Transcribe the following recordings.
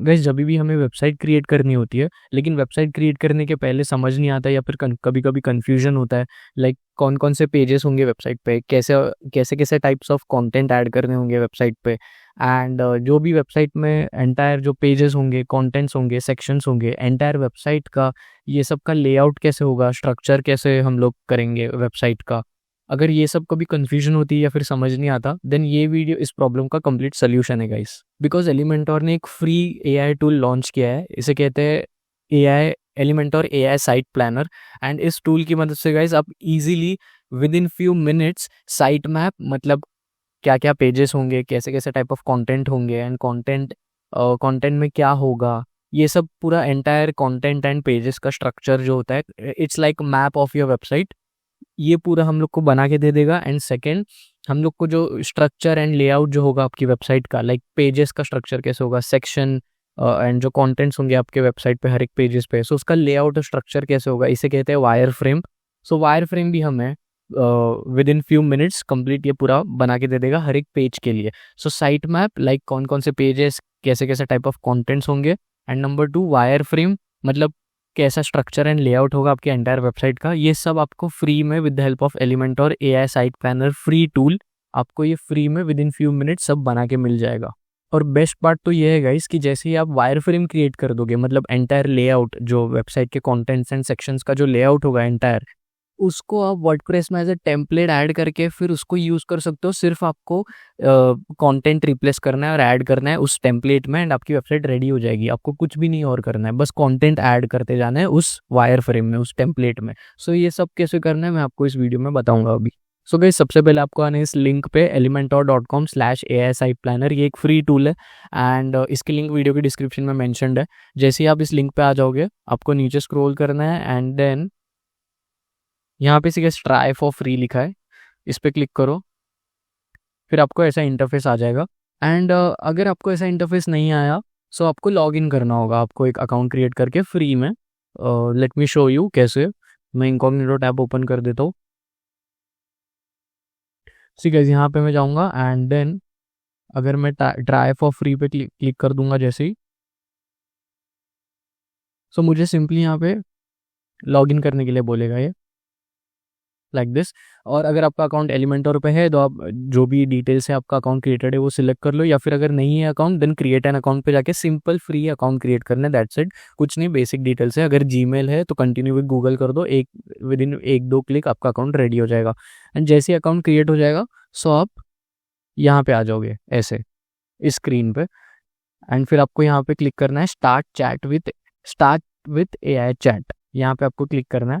Guys जब भी हमें वेबसाइट क्रिएट करनी होती है, लेकिन वेबसाइट क्रिएट करने के पहले समझ नहीं आता या फिर कभी कभी कन्फ्यूजन होता है, लाइक कौन कौन से पेजेस होंगे वेबसाइट पे, कैसे कैसे कैसे टाइप्स ऑफ कंटेंट ऐड करने होंगे वेबसाइट पे, एंड जो भी वेबसाइट में एंटायर जो पेजेस होंगे, कंटेंट्स होंगे, सेक्शंस होंगे, एंटायर वेबसाइट का ये सब का लेआउट कैसे होगा, स्ट्रक्चर कैसे हम लोग करेंगे वेबसाइट का। अगर ये सब कभी कंफ्यूजन होती है या फिर समझ नहीं आता, देन ये वीडियो इस प्रॉब्लम का कंप्लीट सोल्यूशन है गाइस। बिकॉज एलिमेंटोर ने एक फ्री एआई टूल लॉन्च किया है, इसे कहते हैं AI Elementor AI site planner. And इस टूल की मदद से गाइस आप easily with in few minutes site map, मतलब क्या क्या पेजेस होंगे, कैसे कैसे टाइप ऑफ कंटेंट होंगे, एंड कंटेंट में क्या होगा, ये सब पूरा एंटायर कंटेंट एंड पेजेस का स्ट्रक्चर जो होता है, it's like map of your website, ये पूरा हम लोग को बना के दे देगा। एंड सेकेंड, हम लोग को जो स्ट्रक्चर एंड लेआउट जो होगा आपकी वेबसाइट का, लाइक पेजेस का स्ट्रक्चर कैसे होगा, सेक्शन एंड जो कंटेंट्स होंगे आपके वेबसाइट पे हर एक पेजेस पे, सो उसका लेआउट और स्ट्रक्चर कैसे होगा, इसे कहते हैं वायर फ्रेम। सो वायर फ्रेम भी हमें with in few minutes complete ये पूरा बना के दे देगा हर एक पेज के लिए। सो साइट मैप, लाइक कौन कौन से पेजेस, कैसे कैसे टाइप ऑफ कंटेंट्स होंगे, एंड नंबर 2 वायर फ्रेम, मतलब कैसा स्ट्रक्चर एंड लेआउट होगा आपके एंटायर वेबसाइट का। ये सब आपको फ्री में with the help of Elementor AI site planner free tool, आपको ये फ्री में विद इन फ्यू मिनट्स सब बना के मिल जाएगा। और बेस्ट पार्ट तो ये है गाइस कि जैसे ही आप वायर फ्रेम क्रिएट कर दोगे, मतलब एंटायर लेआउट जो वेबसाइट के कंटेंट्स एंड सेक्शंस का जो लेआउट होगा एंटायर, उसको आप वर्डप्रेस में एज अ टेम्पलेट ऐड करके फिर उसको यूज़ कर सकते हो। सिर्फ आपको कंटेंट रिप्लेस करना है और ऐड करना है उस टेम्पलेट में, एंड आपकी वेबसाइट रेडी हो जाएगी। आपको कुछ भी नहीं और करना है, बस कंटेंट ऐड करते जाना है उस वायर फ्रेम में, उस टेम्पलेट में। सो ये सब कैसे करना है मैं आपको इस वीडियो में बताऊंगा अभी। सो गाइस सबसे पहले आपको आना है इस लिंक पे elementor.com/AI साइट प्लानर। ये एक फ्री टूल है एंड इसकी लिंक वीडियो के डिस्क्रिप्शन में मेंशन्ड है। जैसे ही आप इस लिंक पे आ जाओगे, आपको नीचे स्क्रॉल करना है एंड देन यहाँ पे सीधा ट्राई फॉर फ्री लिखा है, इस पर क्लिक करो। फिर आपको ऐसा इंटरफेस आ जाएगा। एंड अगर आपको ऐसा इंटरफेस नहीं आया, सो आपको लॉग इन करना होगा, आपको एक अकाउंट क्रिएट करके फ्री में। लेट मी शो यू कैसे। मैं इनकॉग्निटो टैब ओपन कर देता हूँ। ठीक है, यहाँ पे मैं जाऊँगा एंड देन अगर मैं ट्राई फॉर फ्री पे क्लिक कर दूंगा जैसे ही, सो मुझे सिंपली यहाँ पे लॉग इन करने के लिए बोलेगा ये, लाइक दिस। और अगर आपका अकाउंट एलिमेंटर पे है तो आप जो भी डिटेल्स है आपका अकाउंट क्रिएटेड है वो सिलेक्ट कर लो, या फिर अगर नहीं है account then create an account पे जाके सिंपल फ्री अकाउंट क्रिएट करना है, दैट्स इट। कुछ नहीं, बेसिक डिटेल्स है। अगर जीमेल है तो कंटिन्यू विद गूगल कर दो, एक विद इन 1-2 क्लिक आपका अकाउंट रेडी हो जाएगा। एंड जैसे ही अकाउंट क्रिएट हो जाएगा, सो आप यहाँ पे आ जाओगे ऐसे इस स्क्रीन पे, एंड फिर आपको यहाँ पे क्लिक करना है स्टार्ट विथ एआई चैट, यहाँ पे आपको क्लिक करना है।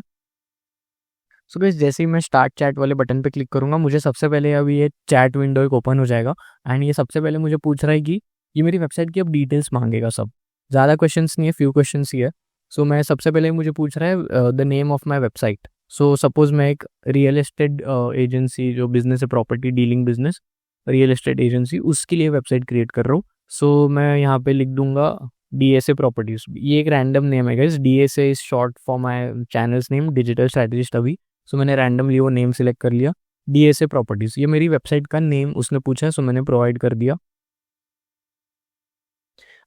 सो गाइस जैसे ही मैं स्टार्ट चैट वाले बटन पे क्लिक करूंगा, मुझे सबसे पहले अभी ये चैट विंडो एक ओपन हो जाएगा। एंड ये सबसे पहले मुझे पूछ रहा है कि ये मेरी वेबसाइट की अब डिटेल्स मांगेगा सब। ज़्यादा क्वेश्चंस नहीं है, फ्यू क्वेश्चंस ही है। सो मैं सबसे पहले मुझे पूछ रहा है the name of my website. So suppose मैं एक रियल एस्टेट एजेंसी जो बिजनेस है, property dealing business, real estate agency, उसके लिए वेबसाइट क्रिएट कर रहा हूँ। सो मैं यहाँ पे लिख दूंगा DSA प्रॉपर्टीज। ये एक रैंडम नेम है guys, DSA is short for my channels name digital strategist अभी। सो मैंने रैंडमली वो नेम सिलेक्ट कर लिया, DSA प्रॉपर्टीज। ये मेरी वेबसाइट का नेम उसने पूछा है, सो मैंने प्रोवाइड कर दिया।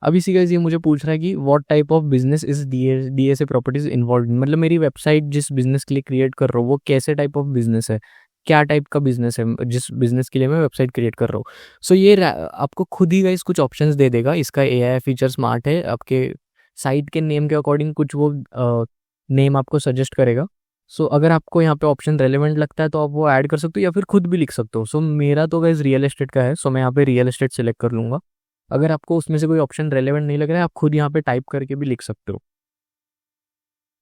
अब इसी का ये मुझे पूछ रहा है कि what type of business is DSA properties involve, मतलब मेरी वेबसाइट जिस बिजनेस के लिए क्रिएट कर रहा हूँ वो कैसे टाइप ऑफ बिजनेस है, क्या टाइप का बिजनेस है जिस बिजनेस के लिए मैं वेबसाइट क्रिएट कर रहा हूँ। सो ये आपको खुद ही गाइस कुछ ऑप्शंस दे देगा। इसका AI फीचर स्मार्ट है, आपके साइट के नेम के अकॉर्डिंग कुछ वो नेम आपको सजेस्ट करेगा। सो अगर आपको यहाँ पे ऑप्शन रेलेवेंट लगता है तो आप वो ऐड कर सकते हो या फिर खुद भी लिख सकते हो। सो मेरा तो गाइस रियल एस्टेट का है, सो मैं यहाँ पे रियल एस्टेट सेलेक्ट कर लूँगा। अगर आपको उसमें से कोई ऑप्शन रेलेवेंट नहीं लग रहा है, आप खुद यहाँ पे टाइप करके भी लिख सकते हो।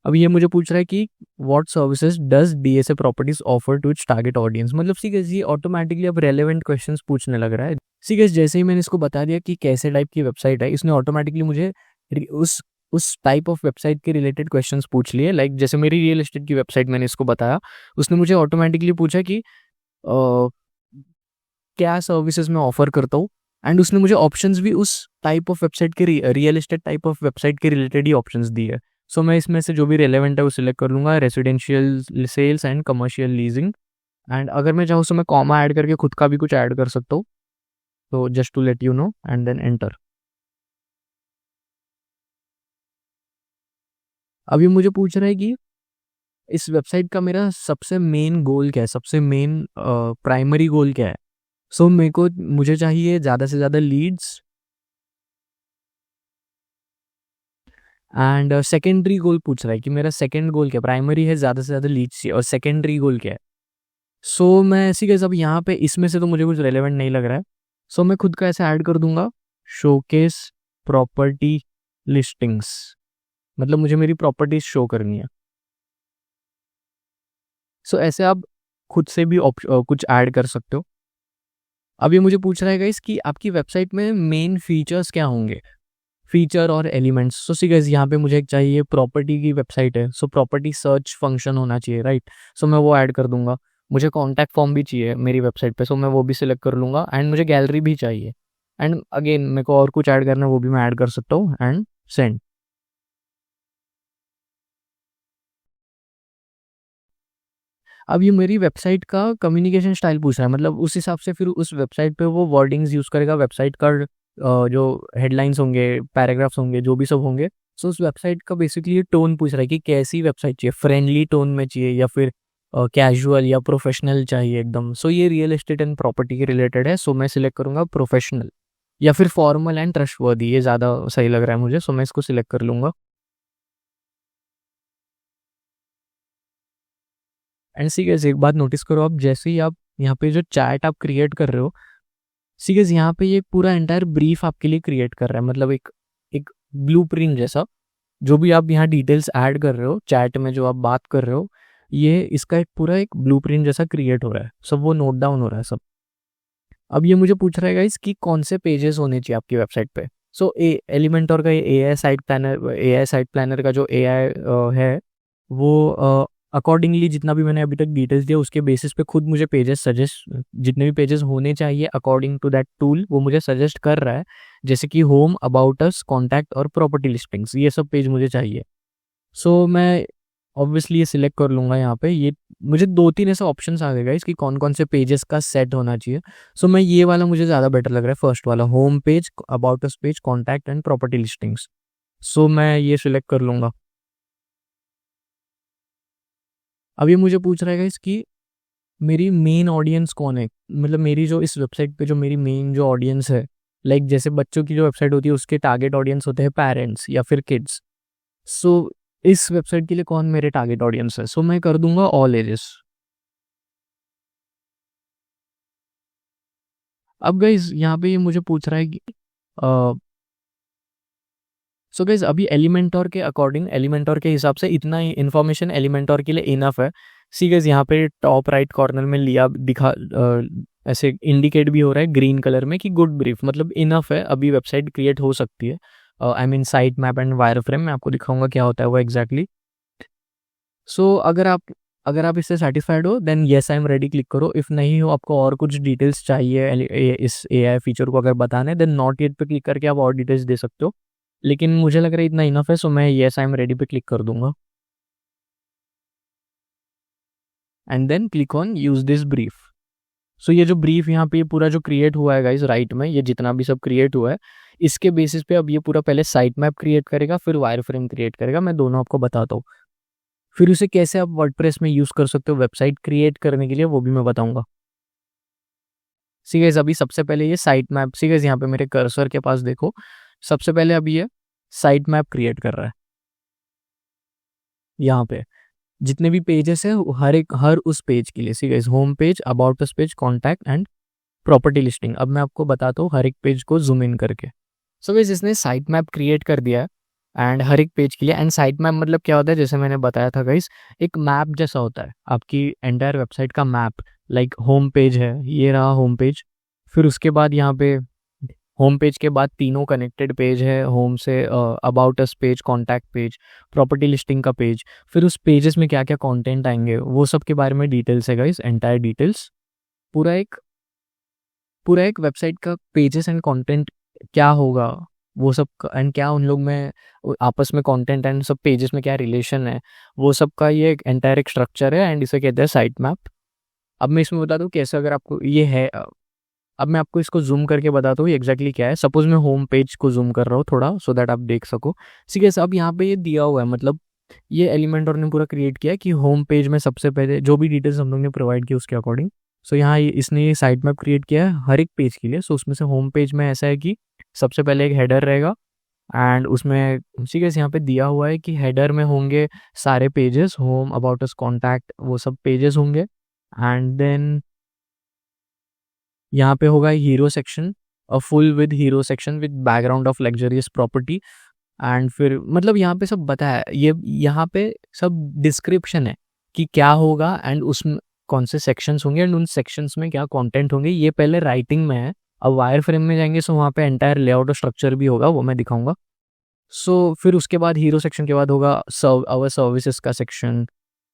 अब ये मुझे पूछ रहा है कि what services does DSA properties offer to its target audience, मतलब सी गाइस ये ऑटोमेटिकली अब रेलेवेंट क्वेश्चंस पूछने लग रहा है। सी गाइस जैसे ही मैंने इसको बता दिया कि कैसे टाइप की वेबसाइट है, इसने ऑटोमेटिकली मुझे उस टाइप ऑफ वेबसाइट के रिलेटेड क्वेश्चंस पूछ लिए। लाइक जैसे मेरी रियल एस्टेट की वेबसाइट मैंने इसको बताया, उसने मुझे ऑटोमेटिकली पूछा कि क्या सर्विसेज मैं ऑफर करता हूँ, एंड उसने मुझे ऑप्शंस भी उस टाइप ऑफ वेबसाइट के real estate type of website के रिलेटेड ही ऑप्शंस दिए। सो मैं इसमें से जो भी रेलेवेंट है वो सिलेक्ट कर लूँगा, residential sales and commercial leasing. And अगर मैं चाहूँ तो मैं कॉमा ऐड करके खुद का भी कुछ ऐड कर सकता हूँ, तो just to let you know, and then enter. अब ये मुझे पूछ रहा है कि इस वेबसाइट का मेरा सबसे मेन गोल क्या है, सबसे मेन प्राइमरी गोल क्या है। सो मुझे चाहिए ज़्यादा से ज़्यादा लीड्स, एंड सेकेंडरी गोल पूछ रहा है कि मेरा सेकेंड गोल क्या है। प्राइमरी है ज़्यादा से ज़्यादा लीड्स चाहिए, और सेकेंडरी गोल क्या है। सो मैं ऐसी कैसे, अब यहाँ पे इसमें से तो मुझे कुछ रेलेवेंट नहीं लग रहा है। सो मैं खुद का ऐसे ऐड कर दूंगा, शोकेस प्रॉपर्टी लिस्टिंग्स, मतलब मुझे मेरी प्रॉपर्टीज शो करनी है। सो ऐसे आप खुद से भी कुछ ऐड कर सकते हो। अब ये मुझे पूछ रहा है गाइस कि आपकी वेबसाइट में मेन फीचर्स क्या होंगे, फीचर और एलिमेंट्स। सो सी गाइस, यहाँ पे मुझे एक चाहिए, प्रॉपर्टी की वेबसाइट है, सो प्रॉपर्टी सर्च फंक्शन होना चाहिए, राइट। सो मैं वो ऐड कर दूंगा। मुझे कॉन्टैक्ट फॉर्म भी चाहिए मेरी वेबसाइट पे, सो मैं वो भी सिलेक्ट कर लूँगा। एंड मुझे गैलरी भी चाहिए, एंड अगेन मेरे को और कुछ ऐड करना है, वो भी मैं ऐड कर सकता हूँ, एंड सेंड। अब ये मेरी वेबसाइट का कम्युनिकेशन स्टाइल पूछ रहा है, मतलब उस हिसाब से फिर उस वेबसाइट पे वो वर्डिंग्स यूज़ करेगा। वेबसाइट का जो हेडलाइंस होंगे, पैराग्राफ्स होंगे, जो भी सब होंगे। सो उस वेबसाइट का बेसिकली ये टोन पूछ रहा है कि कैसी वेबसाइट चाहिए, फ्रेंडली टोन में चाहिए या फिर कैजुअल या प्रोफेशनल चाहिए एकदम। सो ये रियल एस्टेट एंड प्रॉपर्टी के रिलेटेड है, सो मैं सिलेक्ट करूँगा प्रोफेशनल, या फिर फॉर्मल एंड ट्रस्टवर्दी, ये ज़्यादा सही लग रहा है मुझे, सो मैं इसको सिलेक्ट कर लूँगा। एंड सी गाइस, एक बात नोटिस करो, आप जैसे ही आप यहाँ पे जो चैट आप क्रिएट कर रहे हो, सी गाइस यहाँ पे ये पूरा एंटायर ब्रीफ आपके लिए क्रिएट कर रहा है, मतलब एक एक ब्लूप्रिंट जैसा। जो भी आप यहाँ डिटेल्स ऐड कर रहे हो चैट में, जो आप बात कर रहे हो, ये इसका एक पूरा एक ब्लूप्रिंट जैसा क्रिएट हो रहा है, सब वो नोट डाउन हो रहा है सब। अब ये मुझे पूछ रहा है गाइस कि कौन से पेजेस होने चाहिए आपकी वेबसाइट पे। सो एलिमेंटर का ये ए आई साइट प्लानर का जो ए आई है, वो अकॉर्डिंगली जितना भी मैंने अभी तक डिटेल्स दिया उसके बेसिस पे खुद मुझे पेजेस सजेस्ट, जितने भी पेजेस होने चाहिए अकॉर्डिंग टू दैट टूल, वो मुझे सजेस्ट कर रहा है। जैसे कि होम, अबाउट अस, कॉन्टैक्ट और प्रॉपर्टी लिस्टिंग्स, ये सब पेज मुझे चाहिए। सो मैं ऑब्वियसली ये सिलेक्ट कर लूँगा यहाँ पे। ये मुझे 2-3 ऐसे ऑप्शंस आ गए इसकी कौन कौन से पेजेस का सेट होना चाहिए। सो मैं ये वाला मुझे ज़्यादा बेटर लग रहा है, फर्स्ट वाला, home page, about us page, contact and property listings. So मैं ये सिलेक्ट कर लूँगा। अब ये मुझे पूछ रहा है इसकी मेरी मेन ऑडियंस कौन है, मतलब मेरी जो इस वेबसाइट पे जो मेरी मेन जो ऑडियंस है, लाइक जैसे बच्चों की जो वेबसाइट होती है उसके टारगेट ऑडियंस होते हैं पेरेंट्स या फिर किड्स। सो इस वेबसाइट के लिए कौन मेरे टारगेट ऑडियंस है, सो मैं कर दूंगा ऑल एजेस। अब गाइज यहाँ पे ये मुझे पूछ रहा है कि सो गाइज अभी एलिमेंटोर के अकॉर्डिंग, एलिमेंटोर के हिसाब से इतना ही इन्फॉर्मेशन एलिमेंटोर के लिए इनफ है। सी गाइज यहाँ पे टॉप राइट कॉर्नर में लिया दिखा ऐसे इंडिकेट भी हो रहा है ग्रीन कलर में कि गुड ब्रीफ, मतलब इनफ है, अभी वेबसाइट क्रिएट हो सकती है। I mean site map and wire frame, मैं आपको दिखाऊंगा क्या होता है वो एग्जैक्टली। सो अगर आप इससे सेटिस्फाइड हो then yes I am ready click करो। इफ़ नहीं हो, आपको और कुछ डिटेल्स चाहिए इस एआई फीचर को अगर बताना है, देन नॉट येट पे क्लिक करके आप और डिटेल्स दे सकते हो। लेकिन मुझे लग रहा है इतना इनफ है, सो मैं येस आई एम रेडी पे क्लिक कर दूंगा, and then click on use this brief. So ये जो ब्रीफ यहाँ पे पूरा जो क्रिएट हुआ है गाइस राइट में, ये जितना भी सब क्रिएट हुआ है, इसके बेसिस पे अब ये पूरा पहले साइट मैप क्रिएट करेगा, फिर वायर फ्रेम क्रिएट करेगा। मैं दोनों आपको बताता हूँ, फिर उसे कैसे आप वर्डप्रेस में यूज़ कर सकते हो वेबसाइट क्रिएट करने के लिए, वो भी मैं बताऊंगा। सी गाइस, अभी सबसे पहले ये साइट मैप, सी गाइस यहाँ पे मेरे कर्सर के पास देखो, सबसे पहले अभी ये साइट मैप क्रिएट कर रहा है। यहाँ पे जितने भी पेजेस है, हर उस पेज के लिए, see guys, home page, about us page, contact and property listing. अब मैं आपको बताता हूँ हर एक पेज को जूम इन करके। सो गाइस, इसने साइट मैप क्रिएट कर दिया है एंड हर एक पेज के लिए। एंड साइट मैप मतलब क्या होता है, जैसे मैंने बताया था गाइस, एक मैप जैसा होता है आपकी एंटायर वेबसाइट का मैप। लाइक होम पेज है, ये रहा होम पेज, फिर उसके बाद यहाँ पे होम पेज के बाद तीनों कनेक्टेड पेज है, home say about us page, contact page, property listing का पेज। फिर उस पेजेस में क्या क्या कंटेंट आएंगे वो सब के बारे में डिटेल्स है गाइस, एंटायर डिटेल्स। पूरा एक पूरा एक वेबसाइट का पेजेस एंड कंटेंट क्या होगा, वो सब एंड क्या उन लोग में आपस में कंटेंट एंड सब पेजेस में क्या रिलेशन है, वो सब का ये एंटायर एक स्ट्रक्चर है, एंड इसे कहते हैं साइट मैप। अब मैं इसमें बता दूं कैसे, अगर आपको ये है, अब मैं आपको इसको जूम करके बताता हूँ ये एग्जैक्टली क्या है। सपोज मैं होम पेज को जूम कर रहा हूँ थोड़ा, सो दैट आप देख सको। ठीक है, अब यहाँ पे ये दिया हुआ है, मतलब ये एलिमेंट और ने पूरा क्रिएट किया है कि होम पेज में सबसे पहले जो भी डिटेल्स हम लोग ने प्रोवाइड की उसके अकॉर्डिंग। सो यहाँ इसने ये साइट मैप क्रिएट किया है हर एक पेज के लिए। सो उसमें से होम पेज में ऐसा है कि सबसे पहले एक हेडर रहेगा एंड उसमें उसी के यहाँ पे दिया हुआ है कि हेडर में होंगे सारे pages, home, about us, contact, वो सब पेजेस होंगे। एंड देन यहाँ पे होगा hero section, a full with hero section with background of luxurious property. And फिर मतलब यहाँ पे सब बताया, ये यहाँ पे सब डिस्क्रिप्शन है कि क्या होगा एंड उसमें कौन से सेक्शंस होंगे एंड उन सेक्शंस में क्या कंटेंट होंगे, ये पहले राइटिंग में है। अब वायर फ्रेम में जाएंगे सो वहाँ पे एंटायर लेआउट और स्ट्रक्चर भी होगा, वो मैं दिखाऊंगा। सो फिर उसके बाद हीरो सेक्शन के बाद होगा आवर सर्विसेज का सेक्शन,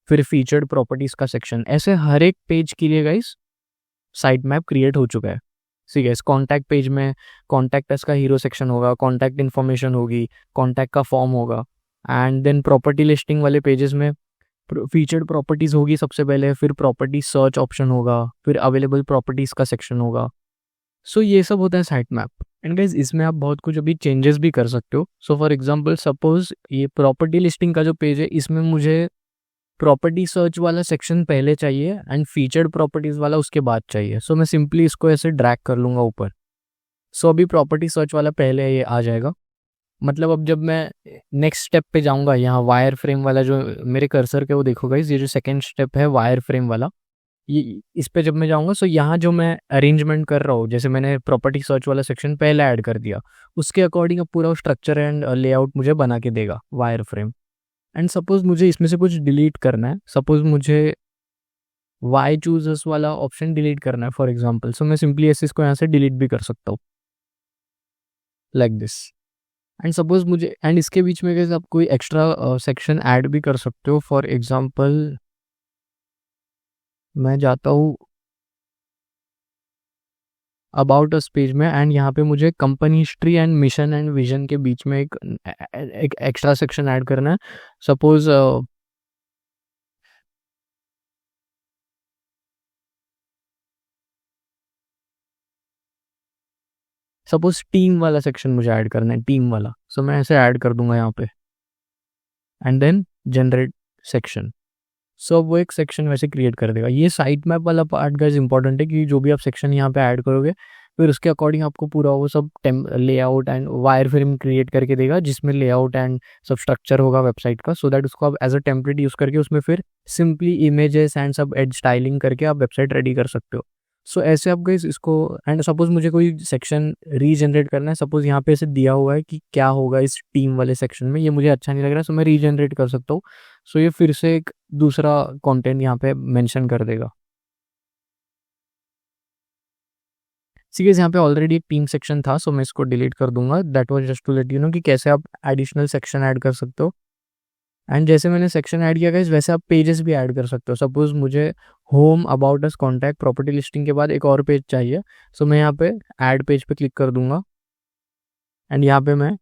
फिर फीचर्ड प्रॉपर्टीज का सेक्शन। ऐसे हर एक पेज के लिए गाइस साइट मैप क्रिएट हो चुका है। ठीक है, इस कॉन्टैक्ट पेज में कॉन्टैक्ट अस का हीरो सेक्शन होगा, कॉन्टैक्ट इन्फॉर्मेशन होगी, कॉन्टैक्ट का फॉर्म होगा। एंड देन प्रॉपर्टी लिस्टिंग वाले पेजेस में फीचर्ड प्रॉपर्टीज होगी सबसे पहले, फिर प्रॉपर्टी सर्च ऑप्शन होगा, फिर अवेलेबल प्रॉपर्टीज का सेक्शन होगा। सो ये सब होता है साइट मैप। एंड गाइज इसमें आप बहुत कुछ अभी चेंजेस भी कर सकते हो। सो फॉर एग्जांपल सपोज ये प्रॉपर्टी लिस्टिंग का जो पेज है इसमें मुझे प्रॉपर्टी सर्च वाला सेक्शन पहले चाहिए एंड फीचर्ड प्रॉपर्टीज वाला उसके बाद चाहिए। सो मैं सिंपली इसको ऐसे ड्रैग कर लूँगा ऊपर। सो अभी प्रॉपर्टी सर्च वाला पहले ये आ जाएगा। मतलब अब जब मैं नेक्स्ट स्टेप पे जाऊँगा, यहाँ वायर फ्रेम वाला जो मेरे कर्सर के वो देखोगा, ये जो सेकेंड स्टेप है वायर फ्रेम वाला, ये इस पे जब मैं जाऊँगा सो यहाँ जो मैं अरेंजमेंट कर रहा हूँ, जैसे मैंने प्रॉपर्टी सर्च वाला सेक्शन पहले ऐड कर दिया, उसके अकॉर्डिंग अब पूरा स्ट्रक्चर एंड लेआउट मुझे बना के देगा वायर फ्रेम। एंड सपोज मुझे इसमें से कुछ डिलीट करना है, सपोज मुझे वाई चूजर्स वाला ऑप्शन डिलीट करना है फॉर एग्जांपल, सो मैं सिंपली ऐसे इसको यहाँ से डिलीट भी कर सकता हूँ लाइक दिस। एंड सपोज मुझे एंड इसके बीच में आप कोई एक्स्ट्रा सेक्शन ऐड भी कर सकते हो। फॉर एग्जांपल मैं जाता हूँ अबाउट अस पेज में एंड यहाँ पे मुझे company history and mission and vision के बीच में एक एक्स्ट्रा सेक्शन ऐड करना है। सपोज टीम वाला सेक्शन मुझे ऐड करना है, टीम वाला। सो मैं ऐसे ऐड कर दूंगा यहाँ पे एंड देन जनरेट सेक्शन। सो वो एक सेक्शन वैसे क्रिएट कर देगा। ये साइट मैप वाला पार्ट गाइस इंपॉर्टेंट है कि जो भी आप सेक्शन यहाँ पे ऐड करोगे फिर उसके अकॉर्डिंग आपको पूरा वो सब layout and wire frame create करके देगा, जिसमें लेआउट एंड सब स्ट्रक्चर होगा वेबसाइट का, सो दैट उसको आप एज अ टेम्पलेट यूज़ करके उसमें फिर सिंपली इमेजेस एंड सब एड स्टाइलिंग करके आप वेबसाइट रेडी कर सकते हो। सो ऐसे आप गाइस इसको, एंड सपोज मुझे कोई सेक्शन रीजनरेट करना है, सपोज यहाँ पे ऐसे दिया हुआ है कि क्या होगा इस टीम वाले सेक्शन में, ये मुझे अच्छा नहीं लग रहा, सो मैं रीजनरेट कर सकता हूँ। सो ये फिर से एक दूसरा कंटेंट यहाँ पे मेंशन कर देगा। सीरियस यहाँ पे ऑलरेडी एक टीम सेक्शन था, सो मैं इसको डिलीट कर दूंगा। That was just to let you know कि कैसे आप एडिशनल सेक्शन ऐड कर सकते हो। एंड जैसे मैंने सेक्शन ऐड किया गाइस वैसे आप पेजेस भी ऐड कर सकते हो। सपोज मुझे home, about us, contact, property listing के बाद एक और पेज चाहिए, सो मैं यहाँ पे ऐड पेज पे क्लिक कर दूंगा एंड यहाँ पे मैं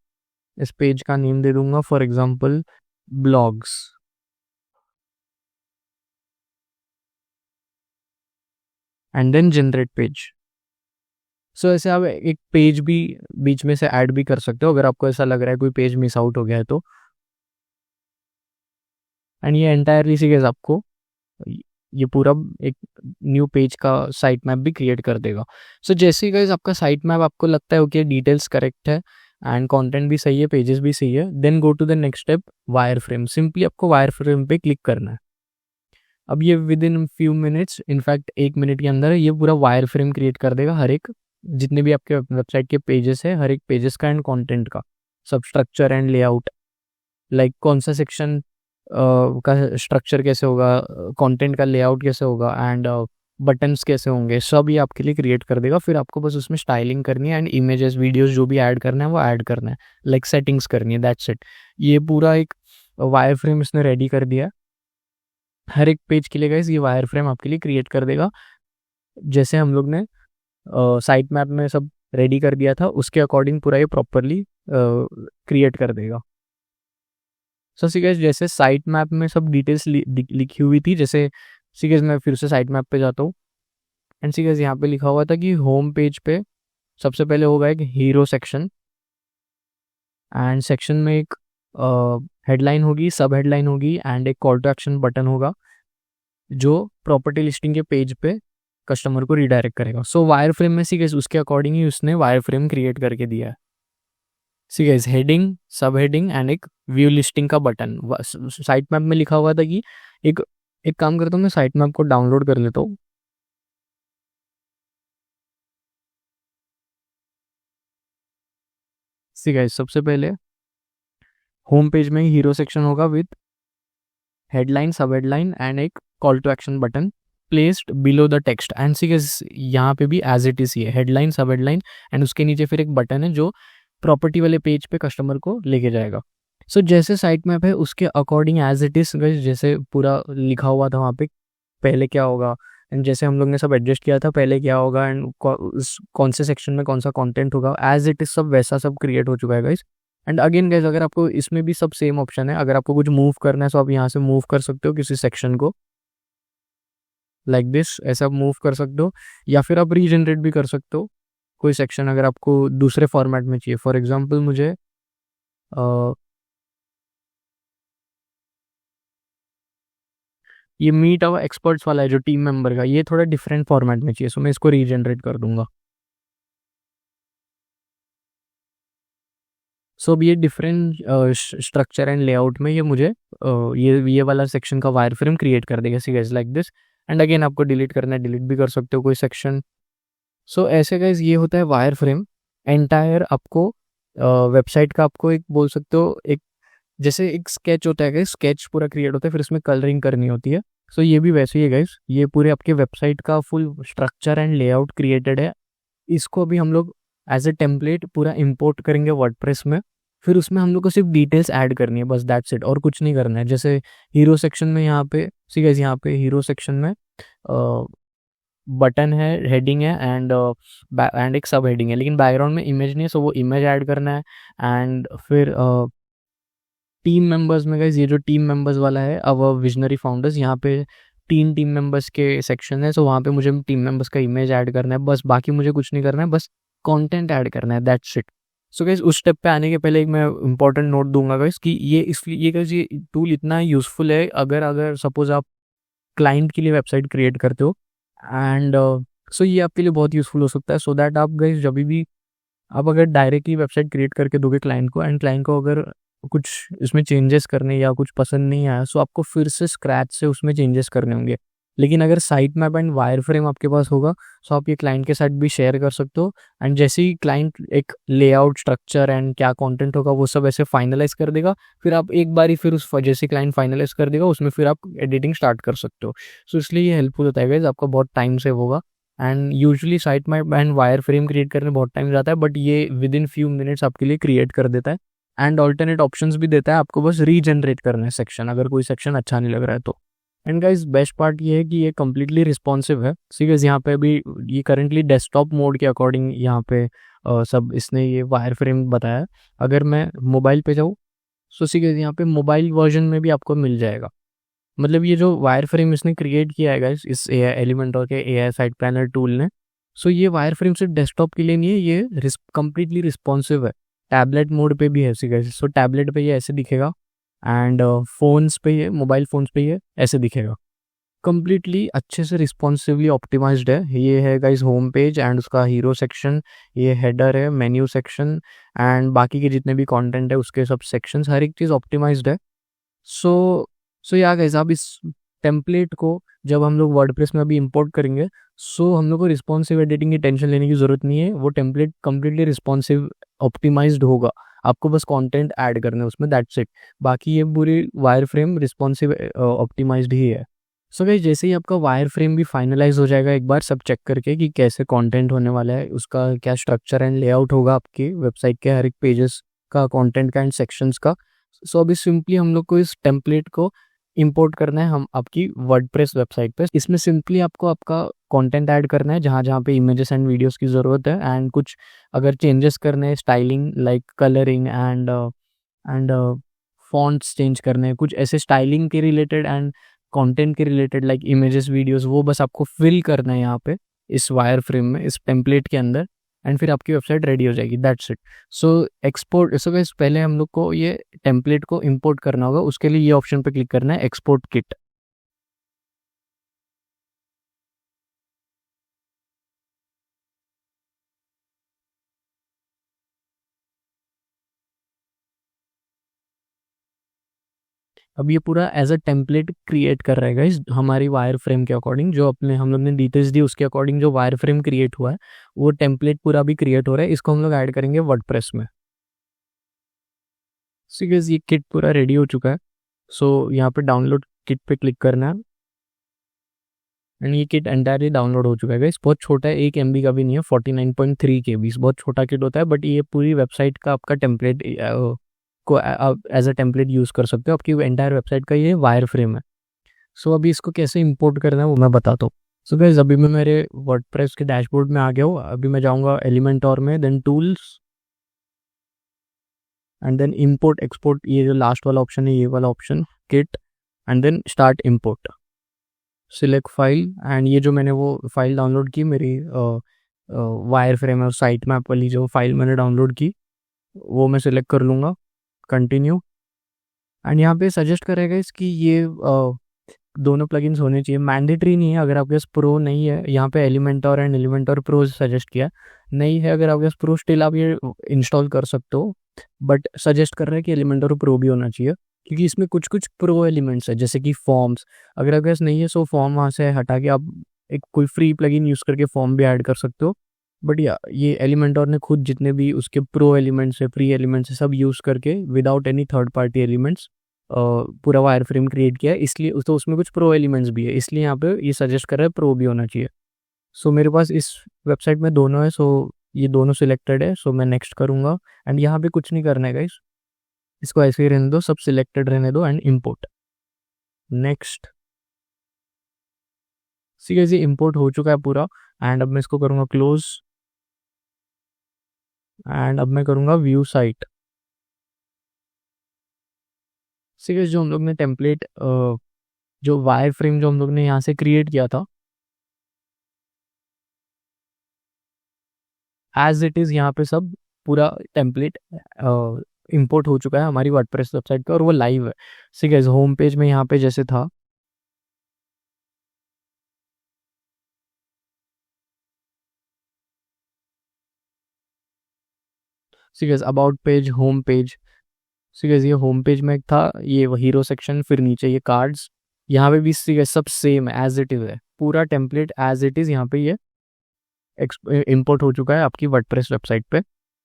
इस पेज का नेम दे दूंगा for example blogs. And then generate page. So ऐसे आप एक पेज भी बीच में से ऐड भी कर सकते हो अगर आपको ऐसा लग रहा है कोई पेज मिस आउट हो गया है तो। एंड ये एंटायरली सीरीज आपको ये पूरा एक न्यू पेज का साइट मैप भी क्रिएट कर देगा। सो जैसे ही गाइस आपका साइट मैप आपको लगता है ओके डिटेल्स करेक्ट है एंड कंटेंट भी सही है, पेजेस भी सही है, then go to the next step wireframe. Simply आपको वायर फ्रेम पे क्लिक करना है। अब ये with in few minutes, in fact 1 minute के अंदर ये पूरा वायर फ्रेम क्रिएट कर देगा हर एक जितने भी आपके वेबसाइट के पेजेस है, हर एक पेजेस का एंड कंटेंट का सब स्ट्रक्चर एंड लेआउट, लाइक कौन सा सेक्शन का स्ट्रक्चर कैसे होगा, कंटेंट का लेआउट कैसे होगा एंड बटन्स कैसे होंगे, सब ये आपके लिए क्रिएट कर देगा। फिर आपको बस उसमें स्टाइलिंग करनी है एंड इमेजेस वीडियोस जो भी ऐड करना है वो ऐड करना है, लाइक सेटिंग्स करनी है, दैट्स इट। ये पूरा एक वायर फ्रेम इसने रेडी कर दिया है हर एक पेज के लिए गाइस। ये वायर फ्रेम आपके लिए क्रिएट कर देगा जैसे हम लोग ने साइट मैप में सब रेडी कर दिया था उसके अकॉर्डिंग पूरा ये प्रॉपरली क्रिएट कर देगा। सो सीगेस जैसे साइट मैप में सब डिटेल्स लिखी हुई थी, जैसे सीगेस मैं फिर से साइट मैप पे जाता हूँ एंड सीगेस यहाँ पे लिखा हुआ था कि होम पेज पे सबसे पहले होगा एक हीरो सेक्शन एंड सेक्शन में एक हेडलाइन होगी, सब हेडलाइन होगी एंड एक कॉल टू एक्शन बटन होगा जो प्रॉपर्टी लिस्टिंग के पेज पे कस्टमर को रिडायरेक्ट करेगा। सो वायर फ्रेम में सी गाइस उसके अकॉर्डिंग ही उसने वायर फ्रेम क्रिएट करके दिया है। सी गाइस हेडिंग, सब हेडिंग एंड एक व्यू लिस्टिंग का बटन। साइट मैप में लिखा हुआ था कि एक एक काम करता हूँ, मैं साइट मैप को डाउनलोड कर लेता हूँ। सी गाइस सबसे पहले होम पेज में हीरो सेक्शन होगा with headline, sub headline and एक call to action button placed below the text. And see guys यहाँ पे भी एज इट इज ही है, हेडलाइन, सब हेडलाइन एंड उसके नीचे फिर एक बटन है जो प्रॉपर्टी वाले पेज पे कस्टमर को लेके जाएगा। सो जैसे साइट मैप है उसके अकॉर्डिंग एज इट इज जैसे पूरा लिखा हुआ था वहाँ पे पहले क्या होगा एंड जैसे हम लोग ने सब एडजस्ट किया था पहले क्या होगा एंड कौन से सेक्शन में कौन सा कंटेंट होगा, एज इट इज सब वैसा सब क्रिएट हो चुका है गाइस। एंड अगेन गाइस अगर आपको इसमें भी सब सेम ऑप्शन है, अगर आपको कुछ मूव करना है तो आप यहाँ से मूव कर सकते हो किसी सेक्शन को, लाइक दिस ऐसा मूव कर सकते हो, या फिर आप रीजनरेट भी कर सकते हो कोई सेक्शन अगर आपको दूसरे फॉर्मेट में चाहिए। फॉर एग्जाम्पल मुझे ये मीट अवर एक्सपर्ट्स वाला है जो टीम मेंबर का, ये थोड़ा डिफरेंट फॉर्मेट में चाहिए, सो मैं इसको रीजनरेट कर दूंगा। सो अब ये डिफरेंट स्ट्रक्चर एंड लेआउट में ये मुझे ये वाला सेक्शन का वायर फ्रेम क्रिएट कर देगा see guys like this. And again आपको डिलीट करना है, डिलीट भी कर सकते हो कोई सेक्शन। सो ऐसे गाइस ये होता है वायर फ्रेम। एंटायर आपको वेबसाइट का आपको एक बोल सकते हो एक जैसे एक स्केच होता है गाइस, स्केच पूरा क्रिएट होता है फिर उसमें कलरिंग करनी होती है। सो ये भी वैसे ही है गाइस, ये पूरे आपके वेबसाइट का full structure and layout created है। इसको अभी हम लोग एज ए टेम्पलेट पूरा इंपोर्ट करेंगे वर्डप्रेस में, फिर उसमें हम लोग को सिर्फ डिटेल्स ऐड करनी है बस, दैट्स इट, और कुछ नहीं करना है। जैसे हीरो सेक्शन में यहाँ पे सी गाइस यहाँ पे हीरो सेक्शन में बटन है, हेडिंग है एंड एक सब हेडिंग है, लेकिन बैकग्राउंड में इमेज नहीं है, सो वो इमेज ऐड करना है। एंड फिर टीम मेंबर्स में गाइस ये जो टीम मेंबर्स वाला है अब विजनरी फाउंडर्स, यहाँ पे 3 टीम मेंबर्स के सेक्शन है, सो वहाँ पे मुझे टीम मेंबर्स का इमेज ऐड करना है बस, बाकी मुझे कुछ नहीं करना है, बस कंटेंट ऐड करना है, दैट्स इट। सो गाइस उस स्टेप पे आने के पहले एक मैं इंपॉर्टेंट नोट दूंगा गाइस कि ये इसलिए ये गाइस ये टूल इतना यूजफुल है अगर अगर सपोज आप क्लाइंट के लिए वेबसाइट क्रिएट करते हो एंड सो ये आपके लिए बहुत यूजफुल हो सकता है, सो दैट आप गाइस जब भी आप अगर डायरेक्टली वेबसाइट क्रिएट करके दोगे क्लाइंट को एंड क्लाइंट को अगर कुछ इसमें चेंजेस करने या कुछ पसंद नहीं आया, सो आपको फिर से स्क्रैच से उसमें चेंजेस करने होंगे। लेकिन अगर site map and wire frame आपके पास होगा सो आप ये क्लाइंट के साथ भी शेयर कर सकते हो एंड जैसे ही क्लाइंट एक लेआउट स्ट्रक्चर एंड क्या कंटेंट होगा वो सब ऐसे फाइनलाइज कर देगा, फिर आप एक बारी फिर उस जैसे क्लाइंट फाइनलाइज कर देगा उसमें फिर आप एडिटिंग स्टार्ट कर सकते हो। सो इसलिए ये हेल्पफुल होता है गाइस, आपका बहुत टाइम सेव होगा। And usually site map and wire frame create करने में बहुत टाइम जाता है, बट ये विद इन फ्यू मिनट्स आपके लिए क्रिएट कर देता है एंड ऑल्टरनेट ऑप्शंस भी देता है, आपको बस रीजनरेट करना है सेक्शन अगर कोई सेक्शन अच्छा नहीं लग रहा है तो। एंड गाइस बेस्ट पार्ट ये है कि ये कम्प्लीटली रिस्पॉन्सिव है। सी गाइस यहाँ पे अभी ये करंटली डेस्कटॉप मोड के अकॉर्डिंग यहाँ पे सब इसने ये वायर फ्रेम बताया है। अगर मैं मोबाइल पे जाऊँ सो सी गाइस यहाँ पे मोबाइल वर्जन में भी आपको मिल जाएगा। मतलब ये जो वायर फ्रेम इसने क्रिएट किया है गाइस इस AI एलिमेंटर के AI साइट प्लानर टूल ने, सो ये वायर फ्रेम सिर्फ डेस्कटॉप के लिए नहीं है, ये कम्प्लीटली रिस्पॉन्सिव है। टैबलेट मोड पे भी है सी गाइस, सो टैबलेट पे ये ऐसे दिखेगा एंड फोन्स पे ये मोबाइल फोन्स पे ये ऐसे दिखेगा। कम्प्लीटली अच्छे से रिस्पॉन्सिवली ऑप्टिमाइज्ड है। ये है गाइस होम पेज एंड उसका हीरो सेक्शन, ये हेडर है, मेन्यू सेक्शन एंड बाकी के जितने भी कंटेंट है उसके सब सेक्शंस, हर एक चीज़ ऑप्टिमाइज्ड है। सो या गाइस आप इस टेम्पलेट को जब हम लोग वर्डप्रेस में अभी इंपोर्ट करेंगे सो हम लोग को रिस्पॉन्सिव एडिटिंग की टेंशन लेने की ज़रूरत नहीं है, वो टेम्पलेट कम्प्लीटली रिस्पॉन्सिव ऑप्टिमाइज्ड होगा, आपको बस कंटेंट ऐड करना है उसमें, दैट्स इट। बाकी ये पूरी वायर फ्रेम रिस्पॉन्सिव ऑप्टिमाइज्ड ही है। सो गाइस जैसे ही आपका वायर फ्रेम भी फाइनलाइज हो जाएगा एक बार सब चेक करके कि कैसे कंटेंट होने वाला है, उसका क्या स्ट्रक्चर एंड लेआउट होगा आपकी वेबसाइट के हर एक पेजेस का, कंटेंट का एंड सेक्शंस का। सो अभी सिंपली हम लोग को इस टेम्पलेट को इंपोर्ट करना है हम आपकी वर्डप्रेस वेबसाइट पे। इसमें सिंपली आपको आपका कंटेंट ऐड करना है जहाँ जहाँ पे इमेजेस एंड वीडियोस की ज़रूरत है एंड कुछ अगर चेंजेस करने हैं styling like colouring and fonts change करने हैं, कुछ ऐसे स्टाइलिंग के रिलेटेड एंड कंटेंट के रिलेटेड लाइक इमेजेस वीडियोस, वो बस आपको फिल करना है यहाँ पे इस वायर फ्रेम में, इस टेम्पलेट के अंदर। एंड फिर आपकी वेबसाइट रेडी हो जाएगी, that's it. So export, so guys पहले हम लोग को ये टेम्पलेट को इंपोर्ट करना होगा, उसके लिए ये ऑप्शन पे क्लिक करना है, एक्सपोर्ट किट। अब ये पूरा एज अ टेम्पलेट क्रिएट कर रहेगा इस हमारी वायर फ्रेम के अकॉर्डिंग, जो अपने हम लोग ने डिटेल्स दी उसके अकॉर्डिंग जो वायर फ्रेम क्रिएट हुआ है वो टेम्पलेट पूरा भी क्रिएट हो रहा है। इसको हम लोग ऐड करेंगे वर्डप्रेस में। सो गाइस ये किट पूरा रेडी हो चुका है। सो यहाँ पे डाउनलोड किट पे क्लिक करना है एंड ये किट एंटायरली डाउनलोड हो चुका है गाइस। बहुत छोटा है, 1 MB का भी नहीं है, 49.3 KB, बहुत छोटा किट होता है, बट ये पूरी वेबसाइट का आपका टेम्पलेट को आप एज अ टेम्पलेट यूज़ कर सकते हो। आपकी एंटायर वेबसाइट का ये वायर फ्रेम है। सो अभी इसको कैसे इंपोर्ट करना है वो मैं बताता हूँ। सो गाइस अभी मैं मेरे वर्डप्रेस के डैशबोर्ड में आ गया हूँ। अभी मैं जाऊँगा एलिमेंटोर में, then tools and then import export, ये जो लास्ट वाला ऑप्शन है ये वाला option, kit, and then start import, select file. And ये जो मैंने वो फाइल डाउनलोड की मेरी वायर फ्रेम और साइट मैप वाली जो फाइल मैंने डाउनलोड की वो मैं सिलेक्ट कर लूँगा, कंटिन्यू। एंड यहाँ पे सजेस्ट करेगा इसकी ये दोनों प्लगइन्स होने चाहिए, मैंडेटरी नहीं है। अगर आपके पास प्रो नहीं है, यहाँ पे एलिमेंटोर एंड एलिमेंटोर प्रो सजेस्ट किया, नहीं है अगर आपके पास प्रो, स्टिल आप ये इंस्टॉल कर सकते हो, बट सजेस्ट कर रहा है कि एलिमेंटोर प्रो भी होना चाहिए, क्योंकि इसमें कुछ कुछ प्रो एलिमेंट्स है जैसे कि फॉर्म्स। अगर आपके पास नहीं है सो फॉर्म वहाँ से हटा के आप एक कोई फ्री प्लगइन यूज़ करके फॉर्म भी ऐड कर सकते हो। बट या ये एलिमेंटोर ने खुद जितने भी उसके प्रो एलिमेंट्स है, फ्री एलिमेंट्स है, सब यूज़ करके without any third party elements पूरा वायर फ्रेम क्रिएट किया है। इसलिए तो उसमें कुछ प्रो एलिमेंट्स भी है, इसलिए यहाँ पे ये सजेस्ट कर रहा है प्रो भी होना चाहिए। सो मेरे पास इस वेबसाइट में दोनों है, सो ये दोनों सिलेक्टेड है, सो मैं नेक्स्ट करूँगा। एंड यहाँ पे कुछ नहीं करना है गाइस, इसको ऐसे ही रहने दो, सब सिलेक्टेड रहने दो एंड इम्पोर्ट, नेक्स्ट। ठीक है, ये इम्पोर्ट हो चुका है पूरा। एंड अब मैं इसको करूँगा क्लोज एंड अब मैं करूँगा व्यू साइट। ठीक है, जो हम लोग ने टेम्पलेट जो वायर फ्रेम जो हम लोग ने यहाँ से क्रिएट किया था एज इट इज़, यहाँ पे सब पूरा टेम्पलेट इंपोर्ट हो चुका है हमारी वर्डप्रेस वेबसाइट पे और वो लाइव है। ठीक है, होम पेज में यहाँ पे जैसे था, ठीक है, अबाउट पेज, होम पेज। ठीक है, ये होम पेज में था ये हीरो सेक्शन, फिर नीचे ये कार्ड्स, यहाँ पे भी ठीक है सब सेम एज इट इज़ है, पूरा टेम्पलेट एज इट इज़ यहाँ पे ये इंपोर्ट हो चुका है आपकी वर्डप्रेस वेबसाइट पे।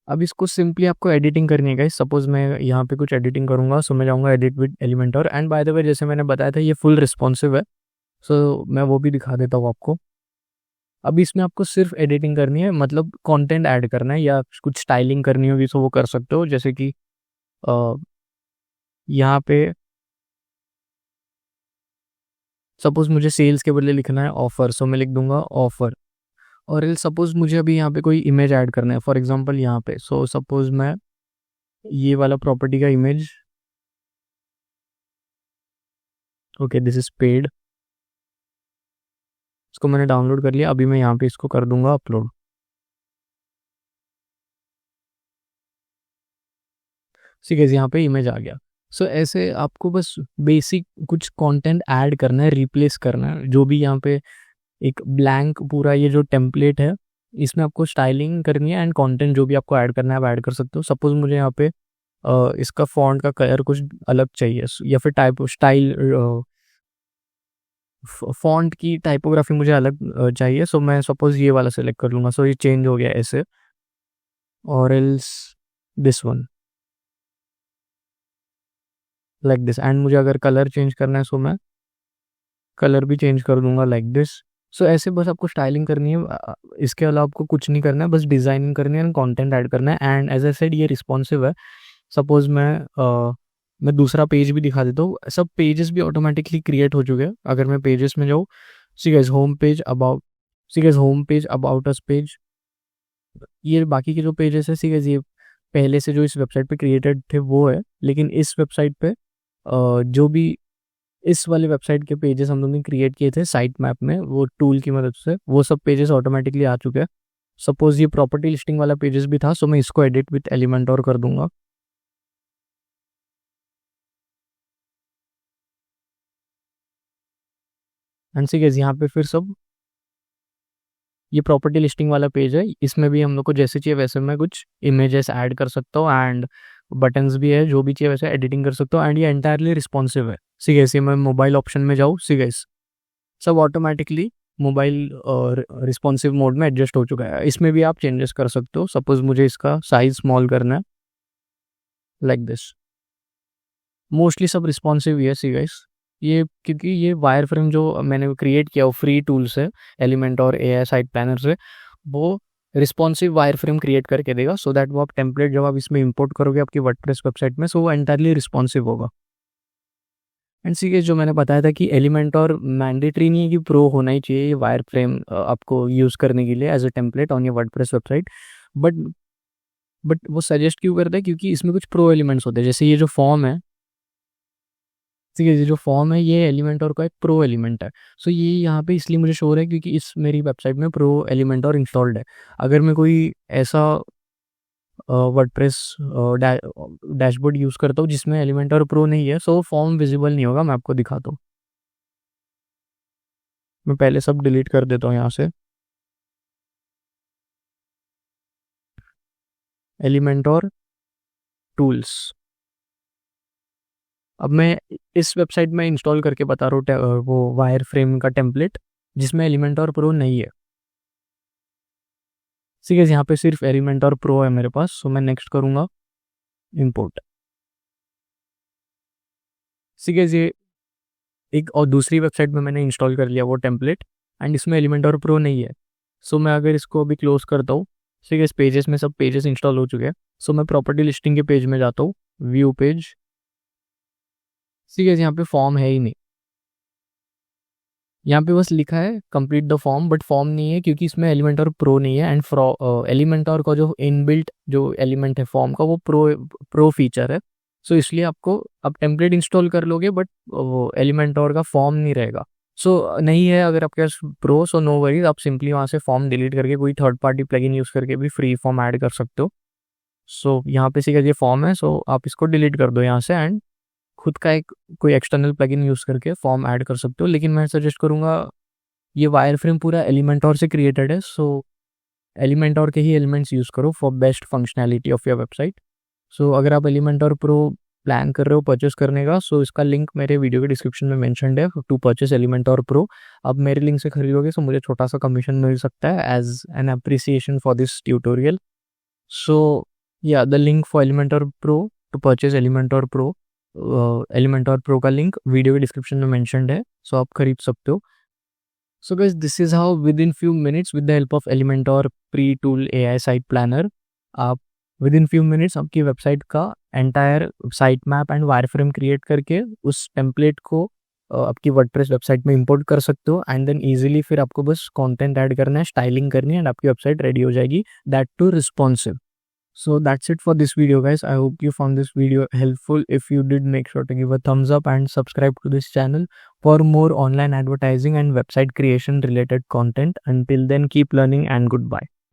अब इसको सिंपली आपको एडिटिंग करनी है गाइस। सपोज मैं यहाँ पे कुछ एडिटिंग करूँगा, सो मैं जाऊँगा edit with Elementor. And by the way जैसे मैंने बताया था ये फुल रिस्पॉन्सिव है, सो मैं वो भी दिखा देता हूँ आपको। अब इसमें आपको सिर्फ एडिटिंग करनी है, मतलब कंटेंट ऐड करना है या कुछ स्टाइलिंग करनी होगी तो वो कर सकते हो। जैसे कि यहाँ पे सपोज मुझे सेल्स के बदले लिखना है ऑफर, सो मैं लिख दूंगा ऑफर। और सपोज मुझे अभी यहाँ पे कोई इमेज ऐड करना है, फॉर एग्जांपल यहाँ पे, सो सपोज मैं ये वाला प्रॉपर्टी का image, okay this is paid, इसको मैंने डाउनलोड कर लिया। अभी मैं यहाँ पे इसको कर दूंगा अपलोड। ठीक है, यहाँ पे इमेज आ गया। सो ऐसे आपको बस बेसिक कुछ कंटेंट ऐड करना है, रिप्लेस करना है, जो भी यहाँ पे एक ब्लैंक पूरा ये जो टेम्पलेट है इसमें आपको स्टाइलिंग करनी है एंड कंटेंट जो भी आपको ऐड करना है आप ऐड कर सकते हो। सपोज मुझे यहाँ पे इसका फॉन्ट का कलर कुछ अलग चाहिए या फिर टाइप स्टाइल, फॉन्ट की टाइपोग्राफी मुझे अलग चाहिए, सो मैं सपोज ये वाला सेलेक्ट कर लूँगा। सो ये चेंज हो गया ऐसे, और else this one like this. And मुझे अगर कलर चेंज करना है सो मैं कलर भी चेंज कर दूंगा लाइक दिस। सो ऐसे बस आपको स्टाइलिंग करनी है, इसके अलावा आपको कुछ नहीं करना है, बस डिज़ाइनिंग करनी है एंड कंटेंट ऐड करना है। एंड एज आई सेड ये रिस्पॉन्सिव है। सपोज मैं दूसरा पेज भी दिखा देता हूँ, सब पेजेस भी ऑटोमेटिकली क्रिएट हो चुके हैं। अगर मैं पेजेस में जाऊँ, see guys home page about, see guys home page about us page, ये बाकी के जो पेजेस है सी गाइस ये पहले से जो इस वेबसाइट पे क्रिएटेड थे वो है, लेकिन इस वेबसाइट पे जो भी इस वाले वेबसाइट के पेजेस हम लोग ने क्रिएट किए थे साइट मैप में वो टूल की मदद से, वो सब पेजेस ऑटोमेटिकली आ चुके हैं। सपोज ये प्रॉपर्टी लिस्टिंग वाला पेजेस भी था, सो मैं इसको एडिट विथ एलिमेंटोर कर दूंगा। एंड सी गाइस, यहाँ पे फिर सब ये प्रॉपर्टी लिस्टिंग वाला पेज है, इसमें भी हम लोग को जैसे चाहिए वैसे मैं कुछ इमेजेस ऐड कर सकता हूँ एंड बटन्स भी है, जो भी चाहिए वैसे एडिटिंग कर सकता हूँ। एंड ये एंटायरली रिस्पॉन्सिव है। सी गाइस, ये मैं मोबाइल ऑप्शन में जाऊँ, सी गाइस सब ऑटोमेटिकली मोबाइल और रिस्पॉन्सिव मोड में एडजस्ट हो चुका है। इसमें भी आप चेंजेस कर सकते हो। सपोज मुझे इसका साइज स्मॉल करना है, लाइक दिस। मोस्टली सब रिस्पॉन्सिव ही है सी गाइस। ये क्योंकि ये वायर फ्रेम जो मैंने क्रिएट किया वो फ्री टूल से, एलिमेंट और एआई साइट प्लानर से, वो रिस्पॉन्सिव वायर फ्रेम क्रिएट करके देगा, सो दैट वो आप टेम्पलेट जब आप इसमें इंपोर्ट करोगे आपकी वर्डप्रेस वेबसाइट में, सो वो एंटायरली रिस्पॉन्सिव होगा। एंड सी गाइस, जो मैंने बताया था कि एलिमेंट और मैंडेटरी नहीं है कि प्रो होना ही चाहिए ये वायर फ्रेम आपको यूज़ करने के लिए as a template on your WordPress website, but वो सजेस्ट क्यों करता है, क्योंकि इसमें कुछ प्रो एलिमेंट्स होते हैं। जैसे ये जो फॉर्म है, ठीक है, ये जो फॉर्म है ये एलिमेंटोर का एक प्रो एलिमेंट है। सो ये यहाँ पे इसलिए मुझे शो हो रहा है क्योंकि इस मेरी वेबसाइट में प्रो एलिमेंटोर इंस्टॉल्ड है। अगर मैं कोई ऐसा वर्डप्रेस डैशबोर्ड यूज़ करता हूँ जिसमें एलिमेंटोर प्रो नहीं है, सो फॉर्म विजिबल नहीं होगा। मैं आपको दिखाता हूँ, मैं पहले सब डिलीट कर देता हूँ यहाँ से। एलिमेंटोर टूल्स, अब मैं इस वेबसाइट में इंस्टॉल करके बता रहा हूँ वो वायर फ्रेम का टेम्पलेट जिसमें एलिमेंटोर प्रो नहीं है। ठीक है, यहाँ पे सिर्फ एलिमेंटोर प्रो है मेरे पास, सो मैं नेक्स्ट करूँगा इंपोर्ट। ठीक है, ये एक और दूसरी वेबसाइट में मैंने इंस्टॉल कर लिया वो टेम्पलेट, एंड इसमें एलिमेंटोर प्रो नहीं है। सो मैं अगर इसको अभी क्लोज करता हूँ, ठीक है, इस पेजेस में सब पेजेस इंस्टॉल हो चुके हैं। सो मैं प्रॉपर्टी लिस्टिंग के पेज में जाता हूँ, व्यू पेज। ठीक है, यहाँ पे फॉर्म है ही नहीं, यहाँ पे बस लिखा है complete the form, but form नहीं है क्योंकि इसमें एलिमेंटोर प्रो नहीं है। एंड एलिमेंटोर का जो इनबिल्ट जो एलिमेंट है फॉर्म का वो प्रो फीचर है। सो इसलिए आपको आप टेम्पलेट इंस्टॉल कर लोगे बट वो एलिमेंटोर का फॉर्म नहीं रहेगा। सो नहीं है अगर आपके pass pro, so no worries, आप सिंपली वहाँ से फॉर्म डिलीट करके कोई थर्ड पार्टी प्लगइन यूज़ करके भी फ्री फॉर्म ऐड कर सकते हो। सो यहाँ पे सीधा ये फॉर्म है, सो आप इसको डिलीट कर दो यहाँ से एंड खुद का एक कोई एक्सटर्नल प्लगइन यूज़ करके फॉर्म ऐड कर सकते हो। लेकिन मैं सजेस्ट करूँगा, ये वायर फ्रेम पूरा एलिमेंटोर से क्रिएटेड है, सो एलिमेंटोर के ही एलिमेंट्स यूज़ करो for best functionality of your website. So अगर आप एलिमेंटोर प्रो प्लान कर रहे हो परचेस करने का, सो इसका लिंक मेरे वीडियो के डिस्क्रिप्शन में मेंशन्ड है टू परचेस एलिमेंटोर प्रो। अब मेरे लिंक से खरीदोगे तो मुझे छोटा सा कमीशन मिल सकता है as an appreciation for this tutorial. So या the link for Elementor pro to purchase Elementor pro, Elementor pro का लिंक वीडियो के डिस्क्रिप्शन में मेंशन्ड है, सो आप खरीद सकते हो। So guys, this is how within few minutes with the help of Elementor pre-tool AI site planner, आप within few minutes आपकी वेबसाइट का entire site map and wire frame create करके उस टेम्पलेट को आपकी वर्डप्रेस वेबसाइट में import कर सकते हो। एंड देन इजीली फिर आपको बस कंटेंट ऐड करना है, स्टाइलिंग करनी है, एंड आपकी वेबसाइट रेडी हो जाएगी, that to responsive. So that's it for this video guys. I hope you found this video helpful. If you did, make sure to give a thumbs up and subscribe to this channel for more online advertising and website creation related content. Until then, keep learning and goodbye.